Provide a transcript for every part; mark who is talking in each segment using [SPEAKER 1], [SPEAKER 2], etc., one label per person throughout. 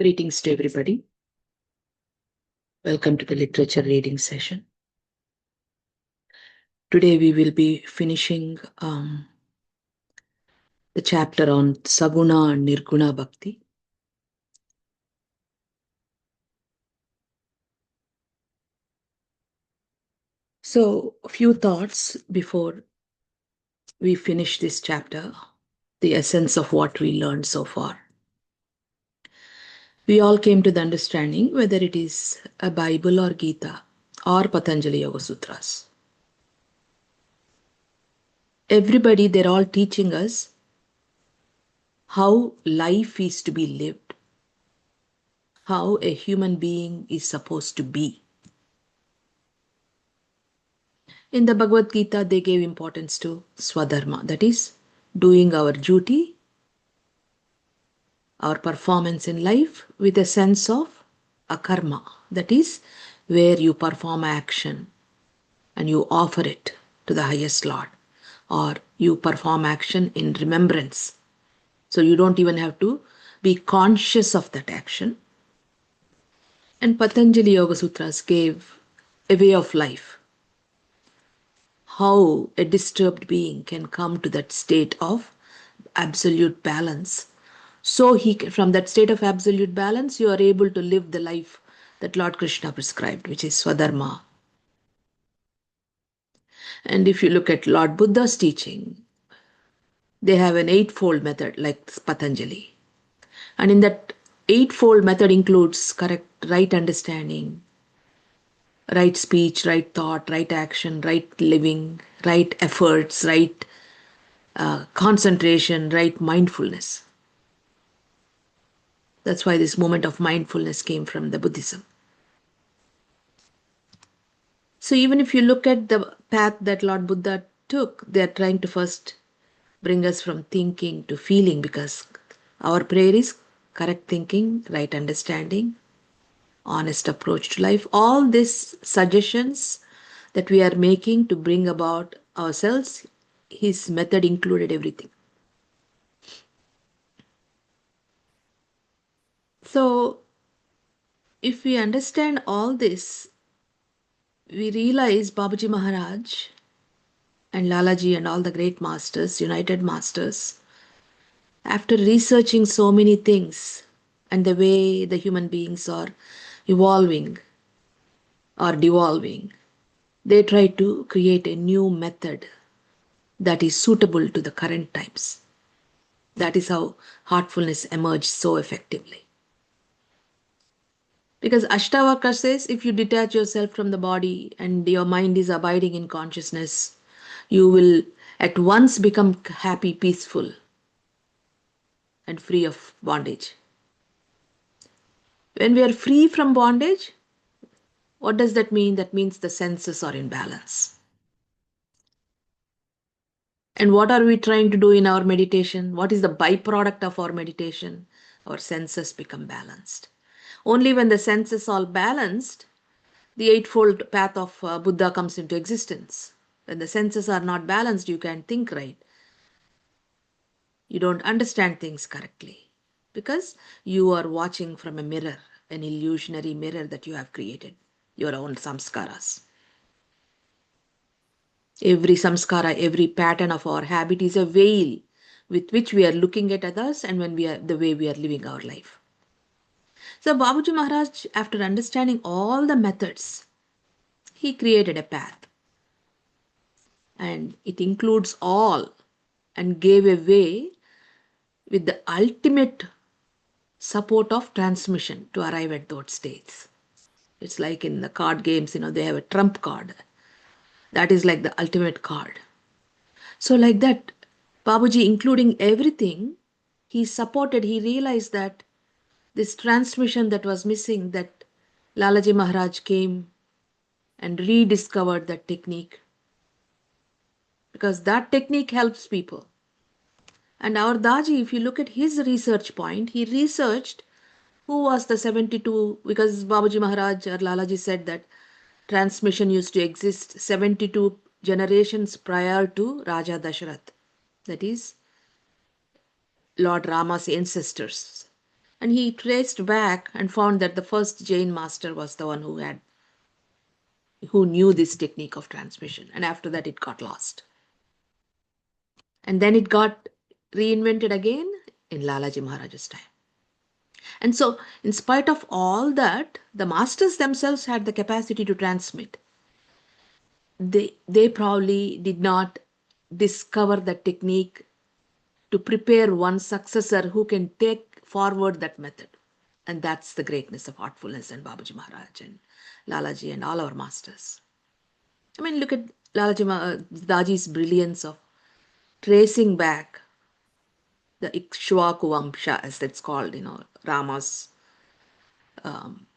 [SPEAKER 1] Greetings to everybody. Welcome to the literature reading session. Today we will be finishing the chapter on Saguna and Nirguna Bhakti. So, a few thoughts before we finish this chapter, the essence of what we learned so far. We all came to the understanding whether it is a Bible or Gita or Patanjali Yoga Sutras. Everybody, they're all teaching us how life is to be lived, how a human being is supposed to be. In the Bhagavad Gita, they gave importance to Swadharma, that is, doing our duty, our performance in life with a sense of akarma, that is, where you perform action and you offer it to the highest Lord, or you perform action in remembrance. So you don't even have to be conscious of that action. And Patanjali Yoga Sutras gave a way of life, how a disturbed being can come to that state of absolute balance. So from that state of absolute balance, you are able to live the life that Lord Krishna prescribed, which is Swadharma. And if you look at Lord Buddha's teaching, they have an eightfold method like Patanjali. And in that eightfold method includes correct, right understanding, right speech, right thought, right action, right living, right efforts, right concentration, right mindfulness. That's why this moment of mindfulness came from the Buddhism. So even if you look at the path that Lord Buddha took, they are trying to first bring us from thinking to feeling, because our prayer is correct thinking, right understanding, honest approach to life. All these suggestions that we are making to bring about ourselves, his method included everything. So if we understand all this, we realize Babaji Maharaj and Lalaji and all the great masters, united masters, after researching so many things and the way the human beings are evolving or devolving, they try to create a new method that is suitable to the current times. That is how heartfulness emerged so effectively. Because Ashtavakra says if you detach yourself from the body and your mind is abiding in consciousness, you will at once become happy, peaceful, and free of bondage. When we are free from bondage, what does that mean? That means the senses are in balance. And what are we trying to do in our meditation? What is the byproduct of our meditation? Our senses become balanced. Only when the senses are balanced, the eightfold path of Buddha comes into existence. When the senses are not balanced, you can't think right. You don't understand things correctly because you are watching from a mirror, an illusionary mirror that you have created, your own samskaras. Every samskara, every pattern of our habit is a veil with which we are looking at others and when we are the way we are living our life. So Babaji Maharaj, after understanding all the methods, he created a path. And it includes all and gave a way with the ultimate support of transmission to arrive at those states. It's like in the card games, they have a trump card. That is like the ultimate card. So like that, Babaji, including everything, he realized that this transmission that was missing, that Lalaji Maharaj came and rediscovered that technique. Because that technique helps people. And our Daji, if you look at his research point, he researched who was the 72, because Babaji Maharaj or Lalaji said that transmission used to exist 72 generations prior to Raja Dasharath. That is Lord Rama's ancestors. And he traced back and found that the first Jain master was the one who knew this technique of transmission. And after that, it got lost. And then it got reinvented again in Lalaji Maharaj's time. And so, in spite of all that, the masters themselves had the capacity to transmit. They probably did not discover the technique to prepare one successor who can take forward that method. And that's the greatness of Heartfulness and Babaji Maharaj and Lalaji and all our masters. I mean, look at Daji's brilliance of tracing back the Ikshwaku Vamsha, as that's called, Rama's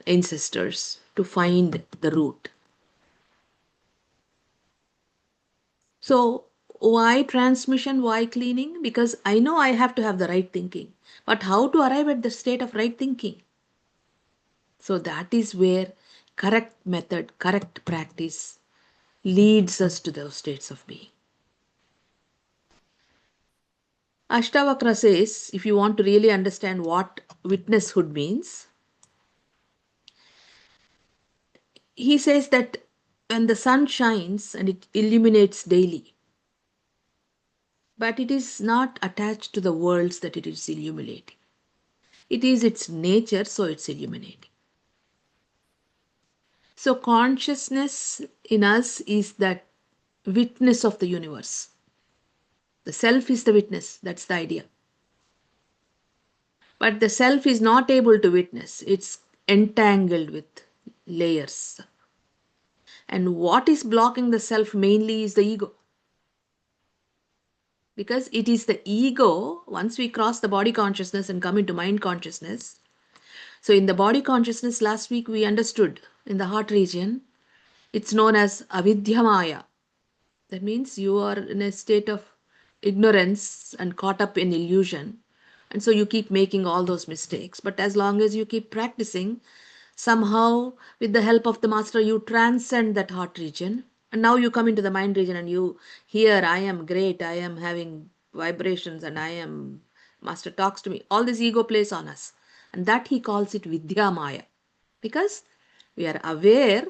[SPEAKER 1] ancestors, to find the root. So, why transmission? Why cleaning? Because I know I have to have the right thinking. But how to arrive at the state of right thinking? So, that is where correct method, correct practice leads us to those states of being. Ashtavakra says, if you want to really understand what witnesshood means, he says that when the sun shines and it illuminates daily, but it is not attached to the worlds that it is illuminating. It is its nature, so it's illuminating. So, consciousness in us is that witness of the universe. The self is the witness, that's the idea. But the self is not able to witness, it's entangled with layers. And what is blocking the self mainly is the ego. Because it is the ego, once we cross the body consciousness and come into mind consciousness. So, in the body consciousness, last week we understood in the heart region, it's known as avidya maya. That means you are in a state of ignorance and caught up in illusion. And so you keep making all those mistakes. But as long as you keep practicing, somehow with the help of the master, you transcend that heart region. And now you come into the mind region and you hear, I am great, I am having vibrations, and I am, master talks to me. All this ego plays on us. And that he calls it Vidya Maya. Because we are aware.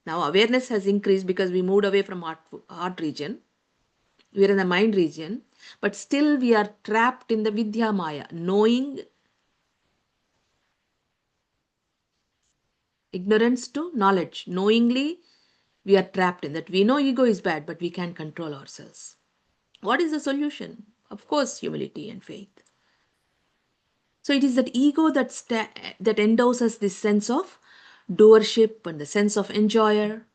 [SPEAKER 1] Now awareness has increased because we moved away from heart region. We are in the mind region, but still we are trapped in the Vidya Maya, knowing, ignorance to knowledge. Knowingly, we are trapped in that. We know ego is bad, but we can't control ourselves. What is the solution? Of course, humility and faith. So it is that ego that endows us this sense of doership and the sense of enjoyer.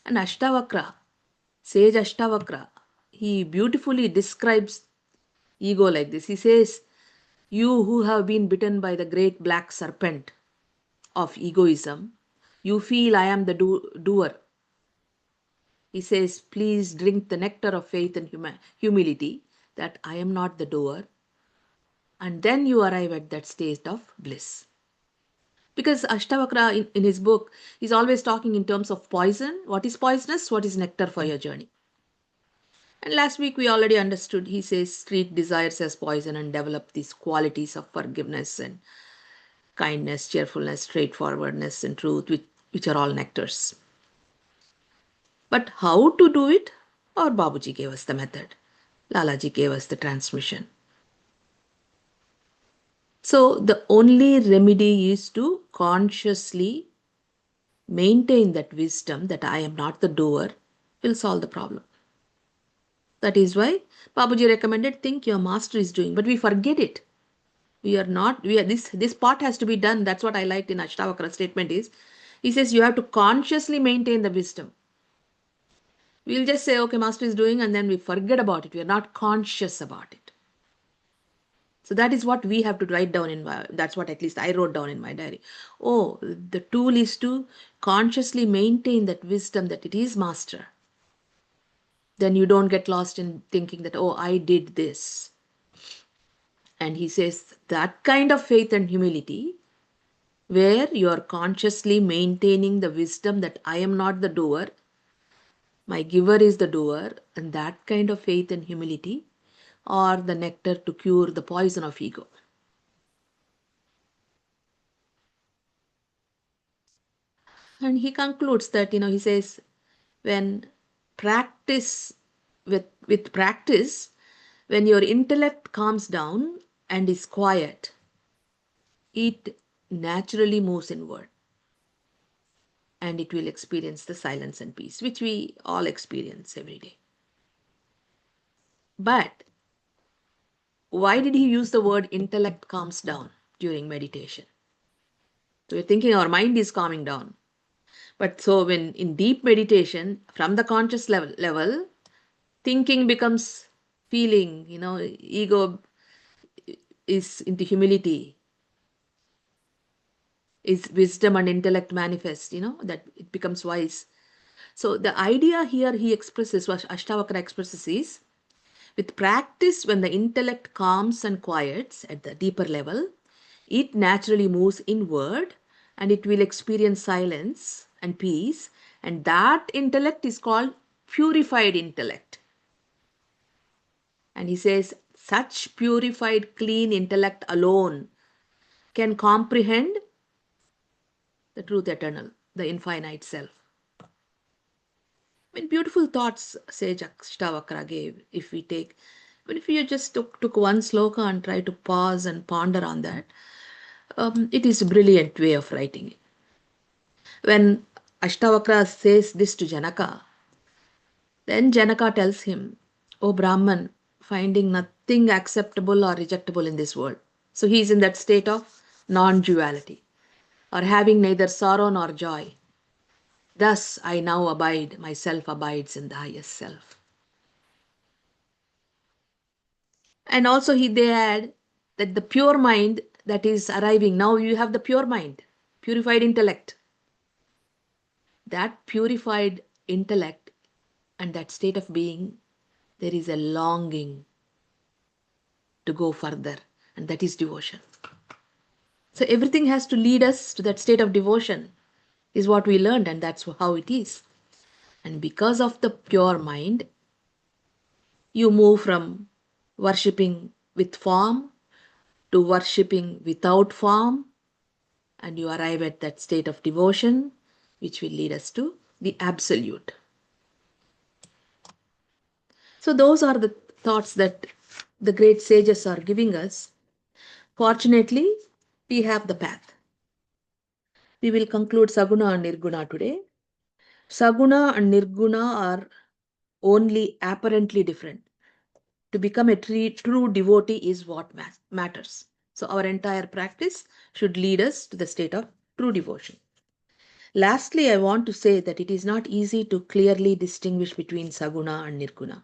[SPEAKER 1] And Ashtavakra, sage Ashtavakra, he beautifully describes ego like this. He says, you who have been bitten by the great black serpent of egoism, you feel I am the doer. He says, please drink the nectar of faith and humility, that I am not the doer. And then you arrive at that state of bliss. Because Ashtavakra in his book is always talking in terms of poison. What is poisonous? What is nectar for your journey? And last week we already understood, he says, treat desires as poison and develop these qualities of forgiveness and kindness, cheerfulness, straightforwardness, and truth, which are all nectars. But how to do it? Our Babuji gave us the method. Lalaji gave us the transmission. So the only remedy is to consciously maintain that wisdom that I am not the doer will solve the problem. That is why Babuji recommended think your master is doing, but we forget it. We are not, this part has to be done. That's what I liked in Ashtavakra statement is, he says you have to consciously maintain the wisdom. We'll just say, okay, master is doing, and then we forget about it. We are not conscious about it. So that is what we have to write down that's what at least I wrote down in my diary. Oh, the tool is to consciously maintain that wisdom that it is master. Then you don't get lost in thinking that, oh, I did this. And he says that kind of faith and humility, where you are consciously maintaining the wisdom that I am not the doer, my giver is the doer, and that kind of faith and humility are the nectar to cure the poison of ego. And he concludes that, he says, when practice, with practice, when your intellect calms down and is quiet, it naturally moves inward and it will experience the silence and peace, which we all experience every day. But why did he use the word intellect calms down during meditation? So we're thinking our mind is calming down. But so when in deep meditation, from the conscious level, thinking becomes feeling, ego is into humility, is wisdom and intellect manifest, that it becomes wise. So the idea here he expresses, what Ashtavakra expresses is, with practice, when the intellect calms and quiets at the deeper level, it naturally moves inward and it will experience silence and peace. And that intellect is called purified intellect. And he says, such purified, clean intellect alone can comprehend the truth eternal, the infinite self. I mean, beautiful thoughts Sage Ashtavakra gave. If we take, if you just took one sloka and try to pause and ponder on that, it is a brilliant way of writing it. When Ashtavakra says this to Janaka, then Janaka tells him, O Brahman, finding nothing acceptable or rejectable in this world. So he is in that state of non-duality, or having neither sorrow nor joy. Thus I now abide, myself abides in the highest self. And also they add that the pure mind that is arriving, now you have the pure mind, purified intellect. That purified intellect and that state of being, there is a longing to go further, and that is devotion. So everything has to lead us to that state of devotion, is what we learned, and that's how it is. And because of the pure mind, you move from worshipping with form to worshipping without form, and you arrive at that state of devotion, which will lead us to the absolute. So, those are the thoughts that the great sages are giving us. Fortunately, we have the path. We will conclude Saguna and Nirguna today. Saguna and Nirguna are only apparently different. To become a true devotee is what matters. So, our entire practice should lead us to the state of true devotion. Lastly, I want to say that it is not easy to clearly distinguish between Saguna and Nirguna.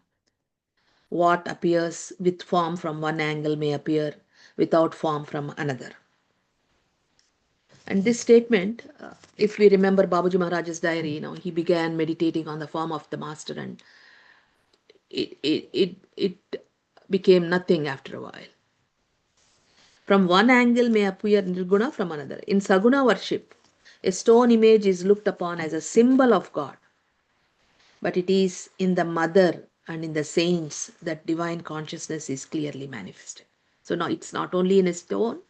[SPEAKER 1] What appears with form from one angle may appear without form from another. And this statement, if we remember Babaji Maharaj's diary, he began meditating on the form of the master, and it became nothing after a while. From one angle may appear Nirguna from another. In Saguna worship, a stone image is looked upon as a symbol of God. But it is in the mother and in the saints that divine consciousness is clearly manifested. So now it's not only in a stone,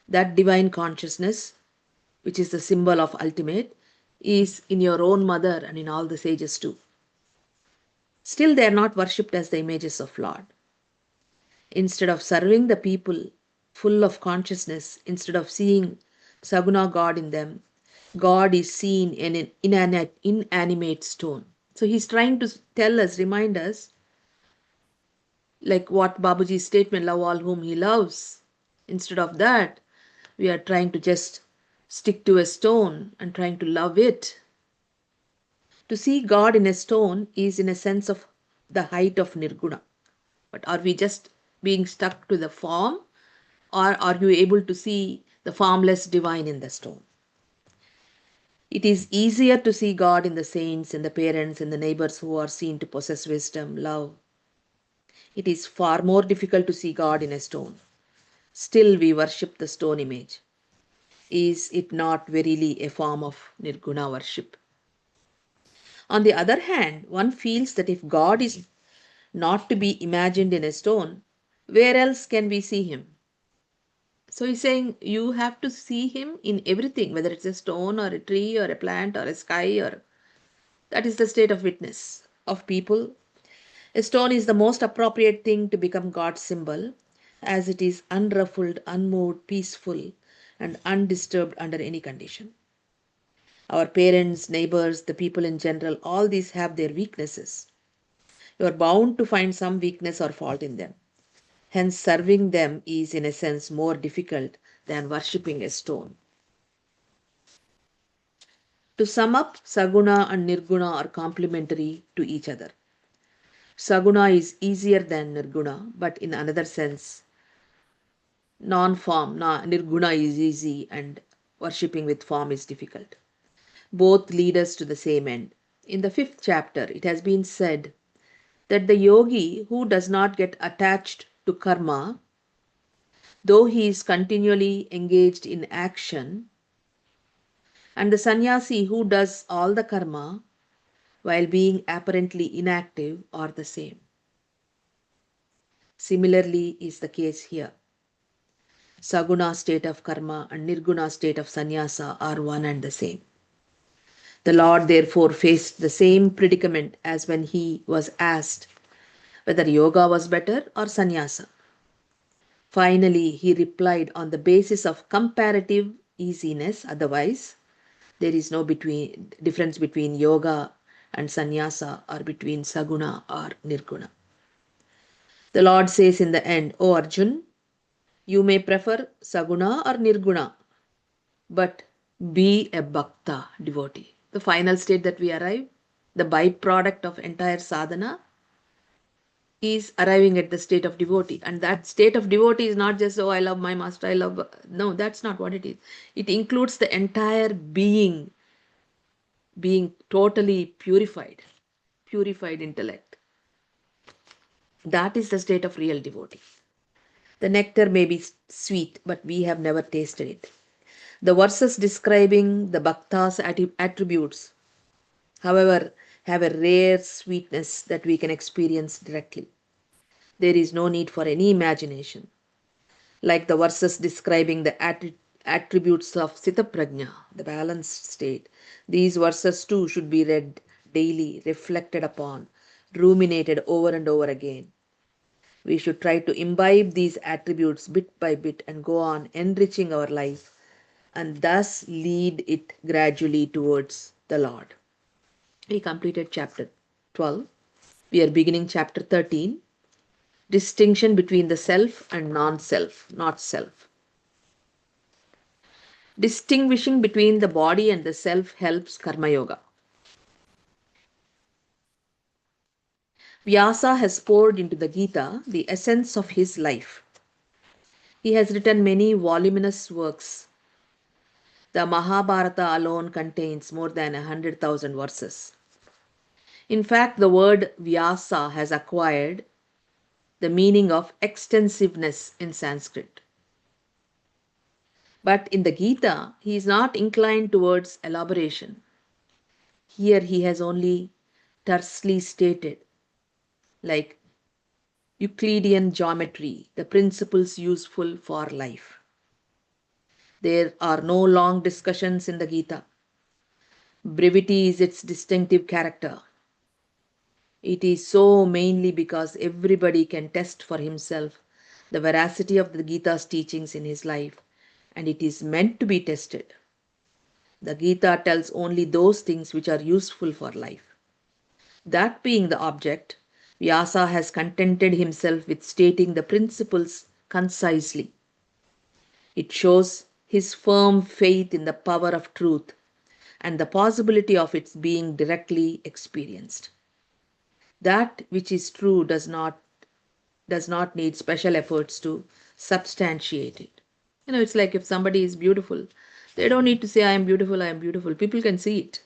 [SPEAKER 1] that divine consciousness, which is the symbol of ultimate, is in your own mother and in all the sages too. Still, they are not worshipped as the images of Lord. Instead of serving the people full of consciousness, instead of seeing Saguna God in them, God is seen in an inanimate stone. So he's trying to tell us, remind us, like what Babaji's statement, love all whom he loves. Instead of that, we are trying to just stick to a stone and trying to love it. To see God in a stone is in a sense of the height of Nirguna. But are we just being stuck to the form, or are you able to see the formless divine in the stone? It is easier to see God in the saints, in the parents, in the neighbors who are seen to possess wisdom, love. It is far more difficult to see God in a stone. Still, we worship the stone image. Is it not verily a form of Nirguna worship? On the other hand, one feels that if God is not to be imagined in a stone, where else can we see him? So he's saying you have to see him in everything, whether it's a stone or a tree or a plant or a sky, or that is the state of witness of people. A stone is the most appropriate thing to become God's symbol, as it is unruffled, unmoved, peaceful, and undisturbed under any condition. Our parents, neighbors, the people in general, all these have their weaknesses. You are bound to find some weakness or fault in them. Hence, serving them is, in a sense, more difficult than worshipping a stone. To sum up, Saguna and Nirguna are complementary to each other. Saguna is easier than Nirguna, but in another sense, non-form, Nirguna is easy and worshipping with form is difficult. Both lead us to the same end. In the fifth chapter, it has been said that the yogi who does not get attached to karma, though he is continually engaged in action, and the sannyasi who does all the karma while being apparently inactive are the same. Similarly is the case here. Saguna state of karma and Nirguna state of sannyasa are one and the same. The Lord therefore faced the same predicament as when he was asked whether yoga was better or sannyasa. Finally, he replied on the basis of comparative easiness, otherwise, there is no difference between yoga and sannyasa or between saguna or nirguna. The Lord says in the end, O Arjun, you may prefer saguna or nirguna, but be a bhakta, devotee. The final state that we arrive, the byproduct of entire sadhana, is arriving at the state of devotee. And that state of devotee is not just, oh, I love my master, I love. No, that's not what it is. It includes the entire being totally purified intellect. That is the state of real devotee. The nectar may be sweet, but we have never tasted it. The verses describing the bhakta's attributes, however, have a rare sweetness that we can experience directly. There is no need for any imagination. Like the verses describing the attributes of Sitaprajna, the balanced state, these verses too should be read daily, reflected upon, ruminated over and over again. We should try to imbibe these attributes bit by bit and go on enriching our life and thus lead it gradually towards the Lord. We completed chapter 12. We are beginning chapter 13. Distinction between the self and non-self, not self. Distinguishing between the body and the self helps Karma Yoga. Vyasa has poured into the Gita the essence of his life. He has written many voluminous works. The Mahabharata alone contains more than 100,000 verses. In fact, the word Vyasa has acquired the meaning of extensiveness in Sanskrit. But in the Gita, he is not inclined towards elaboration. Here he has only tersely stated, like Euclidean geometry, the principles useful for life. There are no long discussions in the Gita. Brevity is its distinctive character. It is so mainly because everybody can test for himself the veracity of the Gita's teachings in his life, and it is meant to be tested. The Gita tells only those things which are useful for life. That being the object, Vyasa has contented himself with stating the principles concisely. It shows his firm faith in the power of truth and the possibility of its being directly experienced. That which is true does not need special efforts to substantiate it. It's like if somebody is beautiful, they don't need to say, I am beautiful, I am beautiful. People can see it.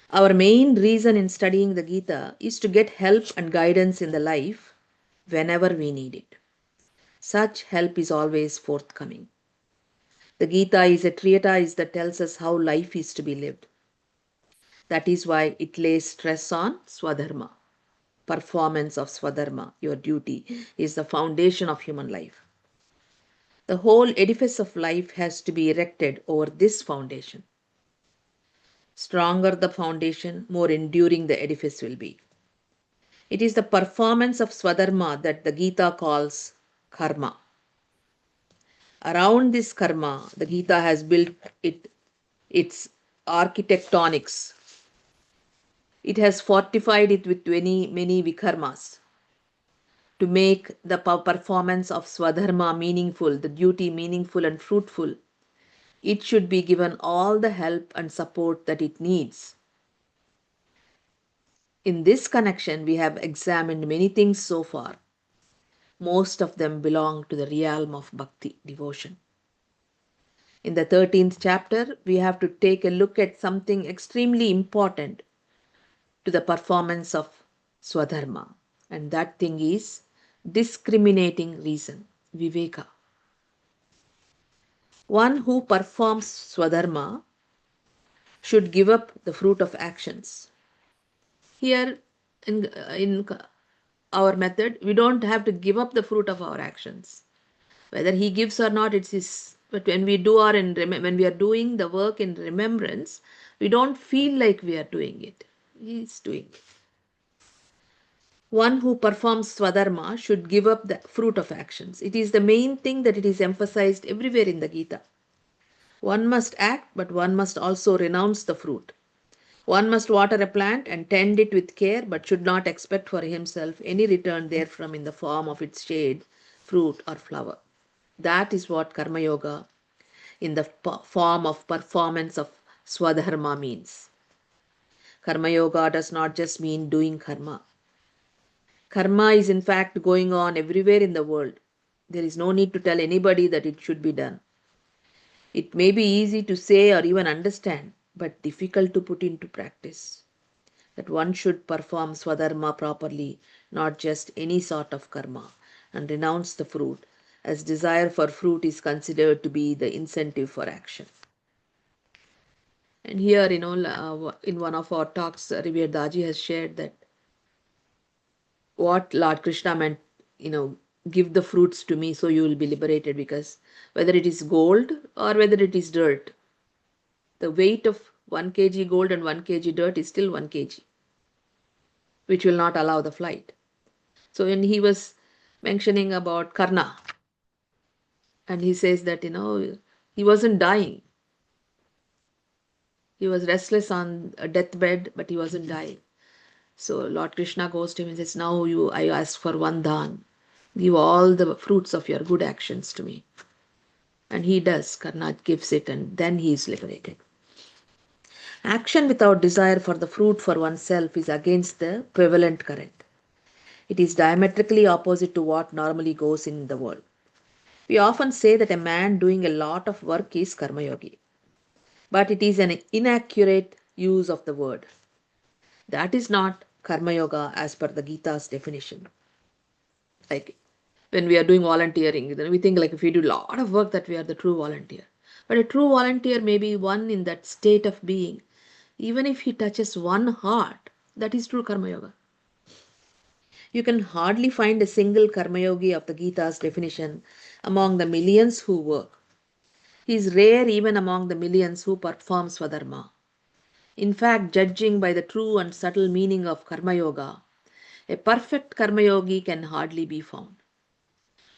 [SPEAKER 1] Our main reason in studying the Gita is to get help and guidance in the life whenever we need it. Such help is always forthcoming. The Gita is a treatise that tells us how life is to be lived. That is why it lays stress on Swadharma. Performance of Swadharma, your duty, is the foundation of human life. The whole edifice of life has to be erected over this foundation. Stronger the foundation, more enduring the edifice will be. It is the performance of Swadharma that the Gita calls karma. Around this karma, the Gita has built its architectonics. It has fortified it with many vikarmas to make the performance of Swadharma meaningful, the duty meaningful and fruitful. It should be given all the help and support that it needs. In this connection, we have examined many things so far. Most of them belong to the realm of bhakti, devotion. In the 13th chapter, we have to take a look at something extremely important to the performance of Swadharma. And that thing is discriminating reason, Viveka. One who performs Swadharma should give up the fruit of actions. Here in our method, we don't have to give up the fruit of our actions. Whether he gives or not, it's his. But when we do when we are doing the work in remembrance, we don't feel like we are doing it. He is doing it. One who performs Swadharma should give up the fruit of actions. It is the main thing that it is emphasized everywhere in the Gita. One must act, but one must also renounce the fruit. One must water a plant and tend it with care, but should not expect for himself any return therefrom in the form of its shade, fruit, or flower. That is what Karma Yoga in the form of performance of Swadharma means. Karma Yoga does not just mean doing karma. Karma is in fact going on everywhere in the world. There is no need to tell anybody that it should be done. It may be easy to say or even understand, but difficult to put into practice. That one should perform Swadharma properly, not just any sort of karma, and renounce the fruit, as desire for fruit is considered to be the incentive for action. And here, in one of our talks, Revered Daji has shared that what Lord Krishna meant, give the fruits to me so you will be liberated, because whether it is gold or whether it is dirt, the weight of 1 kg gold and 1 kg dirt is still 1 kg, which will not allow the flight. So when he was mentioning about Karna, and he says that, he wasn't dying. He was restless on a deathbed, but he wasn't dying. So Lord Krishna goes to him and says, now I ask for one dhan. Give all the fruits of your good actions to me. And he does. Karna gives it, and then he is liberated. Action without desire for the fruit for oneself is against the prevalent current. It is diametrically opposite to what normally goes in the world. We often say that a man doing a lot of work is karma yogi, but it is an inaccurate use of the word. That is not karma yoga as per the Gita's definition. Like when we are doing volunteering, then we think like if we do a lot of work that we are the true volunteer. But a true volunteer may be one in that state of being. Even if he touches one heart, that is true karma yoga. You can hardly find a single karma yogi of the Gita's definition among the millions who work. He is rare even among the millions who perform Swadharma. In fact, judging by the true and subtle meaning of karma yoga, a perfect karma yogi can hardly be found.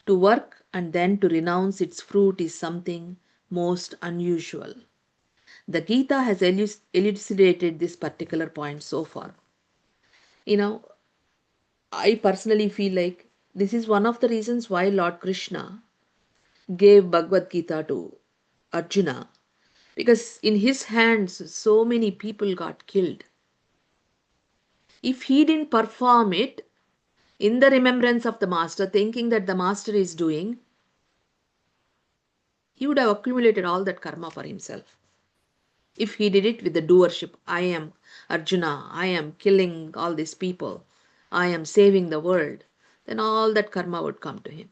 [SPEAKER 1] To work and then to renounce its fruit is something most unusual. The Gita has elucidated this particular point so far. I personally feel like this is one of the reasons why Lord Krishna gave Bhagavad Gita to Arjuna, because in his hands so many people got killed. If he didn't perform it in the remembrance of the master, thinking that the master is doing, he would have accumulated all that karma for himself. If he did it with the doership, I am Arjuna, I am killing all these people, I am saving the world, then all that karma would come to him.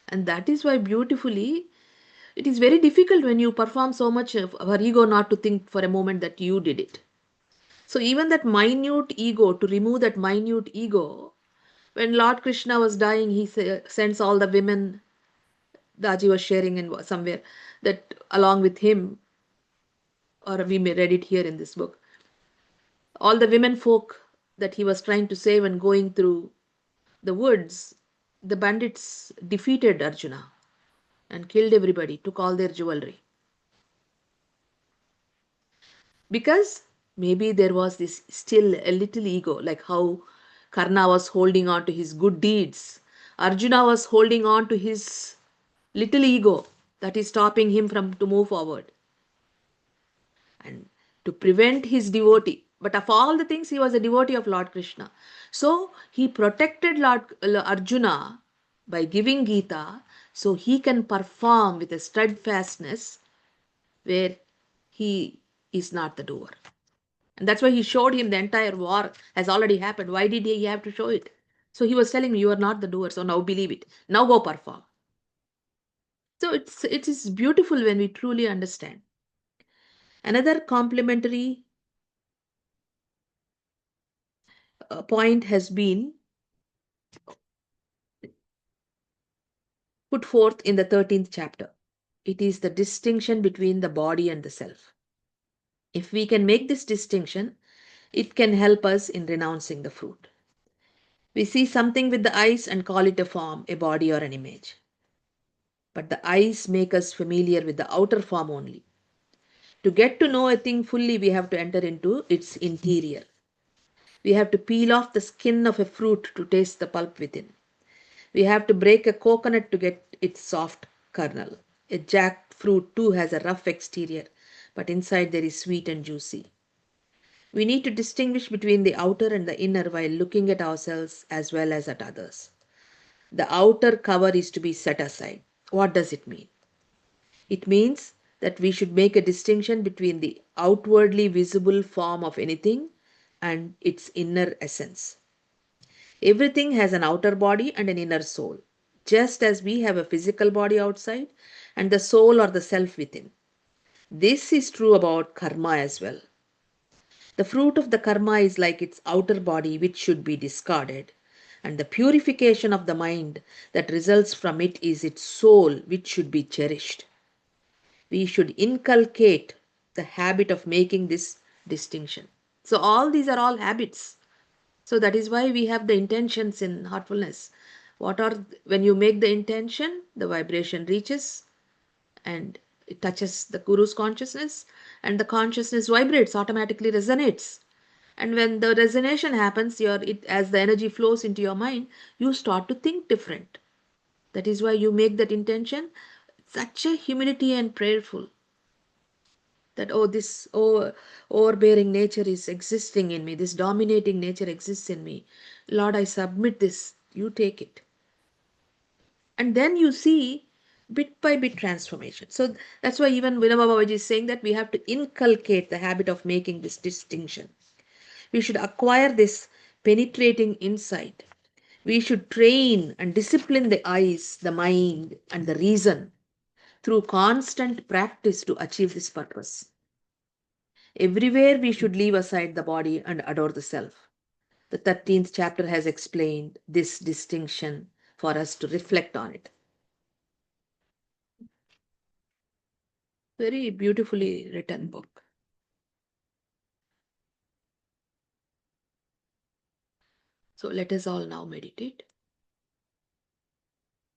[SPEAKER 1] And that is why beautifully, it is very difficult when you perform so much for ego not to think for a moment that you did it. So even that minute ego, to remove that minute ego, when Lord Krishna was dying, he sends all the women Daji was sharing in somewhere that along with him, or we may read it here in this book, all the women folk that he was trying to save and going through the woods, the bandits defeated Arjuna and killed everybody, took all their jewelry. Because maybe there was this still a little ego, like how Karna was holding on to his good deeds. Arjuna was holding on to his little ego that is stopping him from to move forward and to prevent his devotee. But of all the things, he was a devotee of Lord Krishna. So he protected Arjuna by giving Gita so he can perform with a steadfastness where he is not the doer. And that's why he showed him the entire war has already happened. Why did he have to show it? So he was telling me, you are not the doer, so now believe it. Now go perform. So it is beautiful when we truly understand. Another complementary point has been put forth in the 13th chapter. It is the distinction between the body and the self. If we can make this distinction, it can help us in renouncing the fruit. We see something with the eyes and call it a form, a body, or an image. But the eyes make us familiar with the outer form only. To get to know a thing fully, we have to enter into its interior. We have to peel off the skin of a fruit to taste the pulp within. We have to break a coconut to get its soft kernel. A jackfruit too has a rough exterior, but inside there is sweet and juicy. We need to distinguish between the outer and the inner while looking at ourselves as well as at others. The outer cover is to be set aside. What does it mean? It means that we should make a distinction between the outwardly visible form of anything and its inner essence. Everything has an outer body and an inner soul, just as we have a physical body outside and the soul or the self within. This is true about karma as well. The fruit of the karma is like its outer body, which should be discarded, and the purification of the mind that results from it is its soul, which should be cherished. We should inculcate the habit of making this distinction. So, all these are all habits. So, that is why we have the intentions in heartfulness. What are, when you make the intention, the vibration reaches and it touches the Guru's consciousness, and the consciousness vibrates, automatically resonates. And when the resonation happens, as the energy flows into your mind, you start to think different. That is why you make that intention. Such a humility and prayerful that, oh, this overbearing nature is existing in me, this dominating nature exists in me. Lord, I submit this, you take it. And then you see bit by bit transformation. So that's why even Vinobha Bhave is saying that we have to inculcate the habit of making this distinction. We should acquire this penetrating insight. We should train and discipline the eyes, the mind, and the reason through constant practice to achieve this purpose. Everywhere we should leave aside the body and adore the self. The 13th chapter has explained this distinction for us to reflect on it. Very beautifully written book. So let us all now meditate.